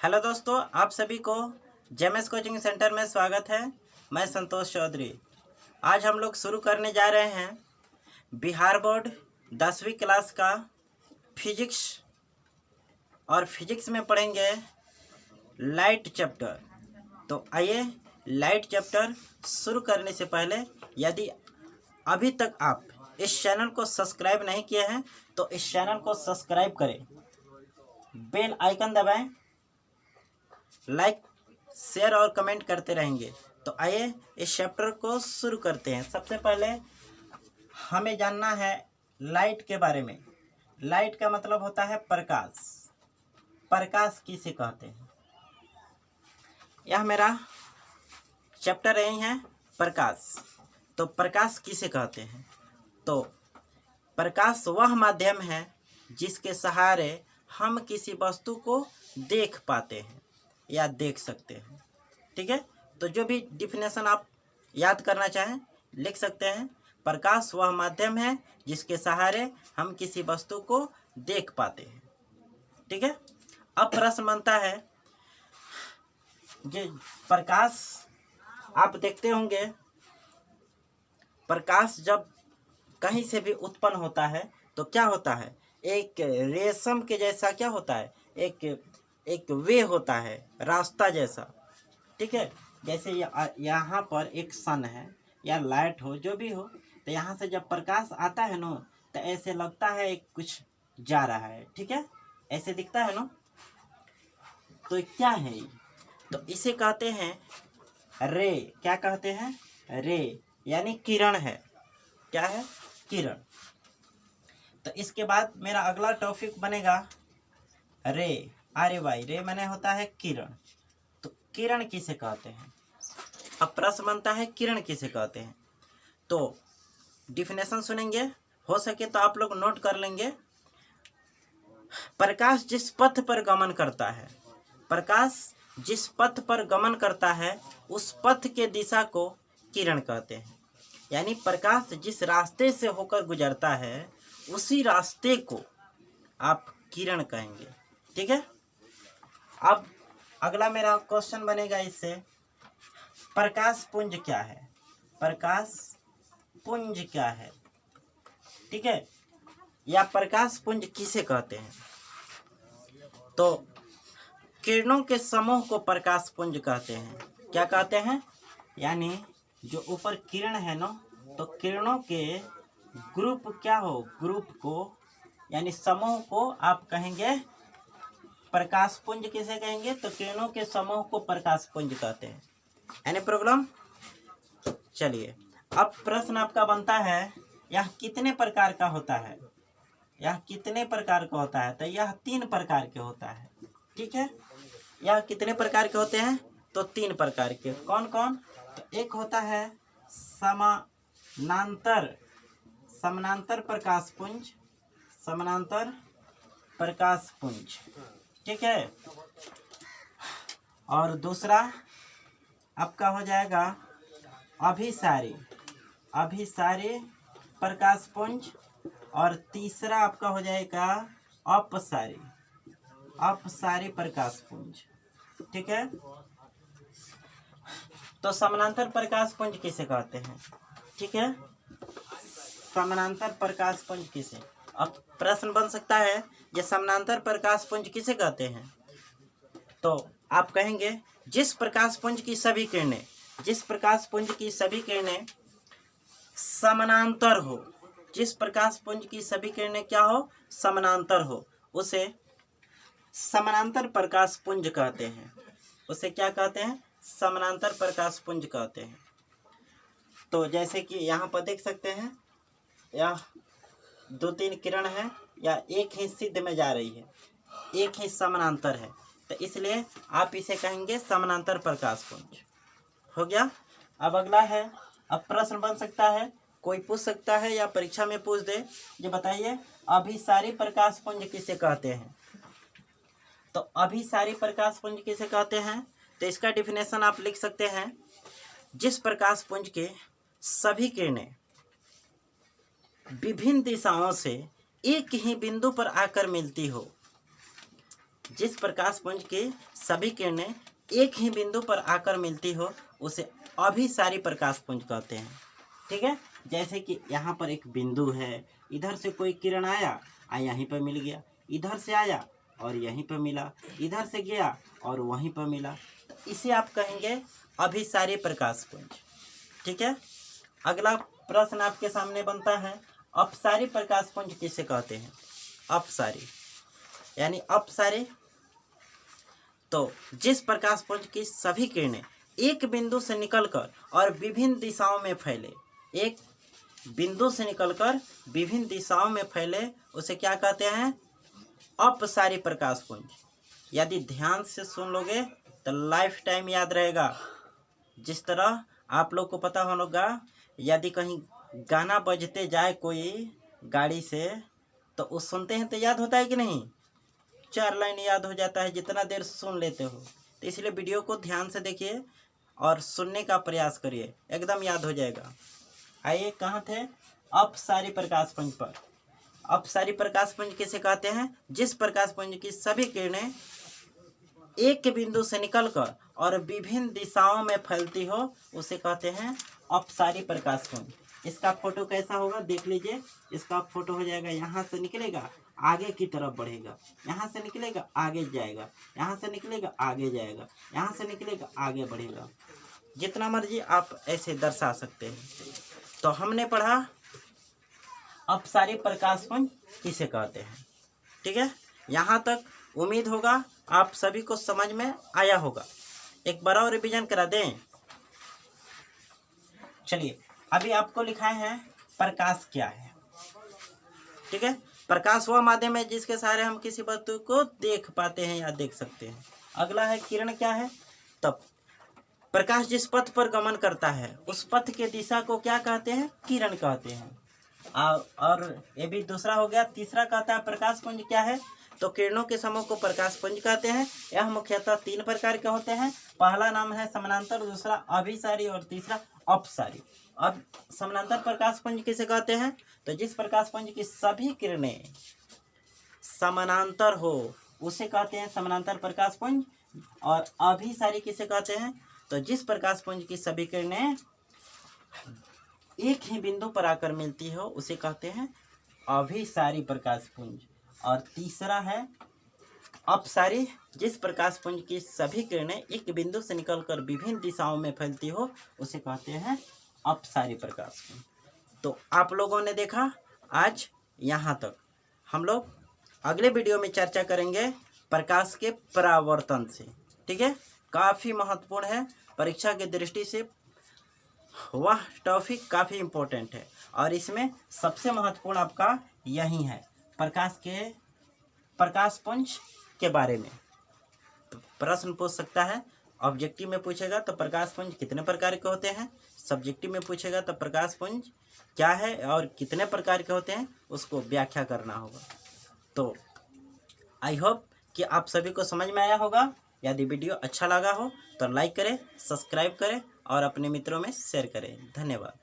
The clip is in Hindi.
हेलो दोस्तों, आप सभी को जेएमएस कोचिंग सेंटर में स्वागत है। मैं संतोष चौधरी। आज हम लोग शुरू करने जा रहे हैं बिहार बोर्ड 10वीं क्लास का फिजिक्स, और फिजिक्स में पढ़ेंगे लाइट चैप्टर। तो आइए, लाइट चैप्टर शुरू करने से पहले यदि अभी तक आप इस चैनल को सब्सक्राइब नहीं किए हैं तो इस चैनल को सब्सक्राइब करें, बेल आइकन दबाएं, लाइक शेयर और कमेंट करते रहेंगे। तो आइए इस चैप्टर को शुरू करते हैं। सबसे पहले हमें जानना है लाइट के बारे में। लाइट का मतलब होता है प्रकाश। प्रकाश किसे कहते हैं? यह मेरा चैप्टर यही है, प्रकाश। तो प्रकाश किसे कहते हैं? तो प्रकाश वह माध्यम है जिसके सहारे हम किसी वस्तु को देख पाते हैं या देख सकते हैं। ठीक है, तो जो भी डिफिनेशन आप याद करना चाहें लिख सकते हैं। प्रकाश वह माध्यम है जिसके सहारे हम किसी वस्तु को देख पाते हैं। ठीक है, अब प्रश्न बनता है, जो प्रकाश आप देखते होंगे, प्रकाश जब कहीं से भी उत्पन्न होता है तो क्या होता है? एक रेशम के जैसा क्या होता है? एक वे होता है, रास्ता जैसा। ठीक है, जैसे यहाँ पर एक सन है या लाइट हो, जो भी हो, तो यहाँ से जब प्रकाश आता है ना, तो ऐसे लगता है एक कुछ जा रहा है। ठीक है, ऐसे दिखता है ना। तो क्या है ये? तो इसे कहते हैं रे। क्या कहते हैं? रे, यानी किरण है। क्या है? किरण। तो इसके बाद मेरा अगला टॉपिक बनेगा रे। अरे भाई, रे माने होता है किरण। तो किरण किसे कहते हैं? अब प्रश्न बनता है किरण किसे कहते हैं? तो डिफिनेशन सुनेंगे, हो सके तो आप लोग नोट कर लेंगे। प्रकाश जिस पथ पर गमन करता है, प्रकाश जिस पथ पर गमन करता है उस पथ के दिशा को किरण कहते हैं। यानी प्रकाश जिस रास्ते से होकर गुजरता है उसी रास्ते को आप किरण कहेंगे। ठीक है, अब अगला मेरा क्वेश्चन बनेगा इससे, प्रकाश पुंज क्या है? प्रकाश पुंज क्या है? ठीक है, या प्रकाश पुंज किसे कहते हैं? तो किरणों के समूह को प्रकाश पुंज कहते हैं। क्या कहते हैं? यानी जो ऊपर किरण है ना, तो किरणों के ग्रुप क्या हो? ग्रुप को यानी समूह को आप कहेंगे प्रकाश पुंज। किसे कहेंगे? तो किरणों के समूह को प्रकाश पुंज कहते हैं। Any problem? चलिए, अब प्रश्न आपका बनता है, यह कितने प्रकार का होता है? यह कितने प्रकार का होता है? तो यह 3 प्रकार के होता है। ठीक है, यह कितने प्रकार के होते हैं? तो 3 प्रकार के। कौन कौन? तो एक होता है समानांतर प्रकाश पुंज। समानांतर प्रकाश पुंज। ठीक है, और दूसरा आपका हो जाएगा अभिसारी प्रकाश पुंज, और तीसरा आपका हो जाएगा अपसारी प्रकाश पुंज। ठीक है, तो समानांतर प्रकाश पुंज किसे कहते हैं? ठीक है, समानांतर प्रकाश पुंज किसे? अब प्रश्न बन सकता है, ये समानांतर प्रकाश पुंज किसे कहते हैं? तो आप कहेंगे जिस प्रकाश पुंज की सभी किरणें समानांतर हो। जिस प्रकाश पुंज की सभी किरणें क्या हो? समानांतर हो, उसे समानांतर प्रकाश पुंज कहते हैं। उसे क्या कहते हैं? समानांतर प्रकाश पुंज कहते हैं। तो जैसे कि यहाँ पर देख सकते हैं, यह 2-3 किरण है, या एक ही सिद्ध में जा रही है, एक ही समानांतर है, तो इसलिए आप इसे कहेंगे समानांतर प्रकाश पुंज। हो गया। अब अगला है, अब प्रश्न बन सकता है, कोई पूछ सकता है या परीक्षा में पूछ दे, ये बताइए अभिसारी प्रकाश पुंज किसे कहते हैं? तो अभिसारी प्रकाश पुंज किसे कहते हैं? तो इसका डिफिनेशन आप लिख सकते हैं, जिस प्रकाश पुंज के सभी किरणें विभिन्न दिशाओं से एक ही बिंदु पर आकर मिलती हो, जिस प्रकाश पुंज की सभी किरणें एक ही बिंदु पर आकर मिलती हो उसे अभिसारी प्रकाश पुंज कहते हैं। ठीक है, जैसे कि यहाँ पर एक बिंदु है, इधर से कोई किरण आया यहीं पर मिल गया, इधर से आया और यहीं पर मिला, इधर से गया और वहीं पर मिला, तो इसे आप कहेंगे अभिसारी प्रकाश पुंज। ठीक है, अगला प्रश्न आपके सामने बनता है, अपसारी प्रकाश पुंज किसे कहते हैं? अपसारी यानी अपसारी तो जिस प्रकाश पुंज की सभी किरणें एक बिंदु से निकलकर और विभिन्न दिशाओं में फैले, एक बिंदु से निकलकर विभिन्न दिशाओं में फैले, उसे क्या कहते हैं? अपसारी प्रकाश पुंज। यदि ध्यान से सुन लोगे तो लाइफ टाइम याद रहेगा। जिस तरह आप लोग को पता होगा, यदि कहीं गाना बजते जाए कोई गाड़ी से तो उस सुनते हैं तो याद होता है कि नहीं? 4 लाइन याद हो जाता है जितना देर सुन लेते हो। तो इसलिए वीडियो को ध्यान से देखिए और सुनने का प्रयास करिए, एकदम याद हो जाएगा। आइए, कहाँ थे? अपसारी प्रकाश पुंज पर। अपसारी प्रकाश पुंज किसे कहते हैं? जिस प्रकाश पुंज की सभी किरणें एक बिंदु से निकलकर और विभिन्न दिशाओं में फैलती हो उसे कहते हैं अपसारी प्रकाश पुंज। इसका फोटो कैसा होगा देख लीजिए। इसका फोटो हो जाएगा, यहाँ से निकलेगा आगे की तरफ बढ़ेगा, यहाँ से निकलेगा आगे जाएगा, यहाँ से निकलेगा आगे जाएगा, यहाँ से निकलेगा आगे बढ़ेगा। जितना मर्जी आप ऐसे दर्शा सकते हैं। तो हमने पढ़ा अपसारी प्रकाश पुंज किसे कहते हैं। ठीक है, यहाँ तक उम्मीद होगा आप सभी को समझ में आया होगा। एक बार और रिवीजन करा दें। चलिए, अभी आपको लिखाए हैं प्रकाश क्या है। ठीक है, प्रकाश वह माध्यम है जिसके सहारे हम किसी वस्तु को देख पाते हैं या देख सकते हैं। अगला है किरण क्या है? तब प्रकाश जिस पथ पर गमन करता है उस पथ के दिशा को क्या कहते हैं? किरण कहते हैं। और ये भी दूसरा हो गया। तीसरा कहता है प्रकाश पुंज क्या है? तो किरणों के समूह को प्रकाश पुंज कहते हैं। यह मुख्यतः 3 प्रकार के होते हैं। पहला नाम है समानांतर, दूसरा अभिसारी और तीसरा अपसारी। अब समानांतर प्रकाश पुंज किसे कहते हैं? तो जिस प्रकाश पुंज की सभी किरणें समानांतर हो उसे कहते हैं समानांतर प्रकाश पुंज। और अभिसारी किसे कहते हैं? तो जिस प्रकाश पुंज की सभी किरणें एक ही बिंदु पर आकर मिलती हो उसे कहते हैं अभिसारी प्रकाश पुंज। और तीसरा है अपसारी, जिस प्रकाश पुंज की सभी किरणें एक बिंदु से निकलकर विभिन्न दिशाओं में फैलती हो उसे कहते हैं अपसारी प्रकाश पुंज। तो आप लोगों ने देखा आज यहाँ तक। हम लोग अगले वीडियो में चर्चा करेंगे प्रकाश के परावर्तन से। ठीक है, काफ़ी महत्वपूर्ण है परीक्षा की दृष्टि से। वह टॉपिक काफ़ी इम्पोर्टेंट है और इसमें सबसे महत्वपूर्ण आपका यही है, प्रकाश पुंज के बारे में। तो प्रश्न पूछ सकता है, ऑब्जेक्टिव में पूछेगा तो प्रकाश पुंज कितने प्रकार के होते हैं, सब्जेक्टिव में पूछेगा तो प्रकाश पुंज क्या है और कितने प्रकार के होते हैं उसको व्याख्या करना होगा। तो आई होप कि आप सभी को समझ में आया होगा। यदि वीडियो अच्छा लगा हो तो लाइक करें, सब्सक्राइब करें और अपने मित्रों में शेयर करें। धन्यवाद।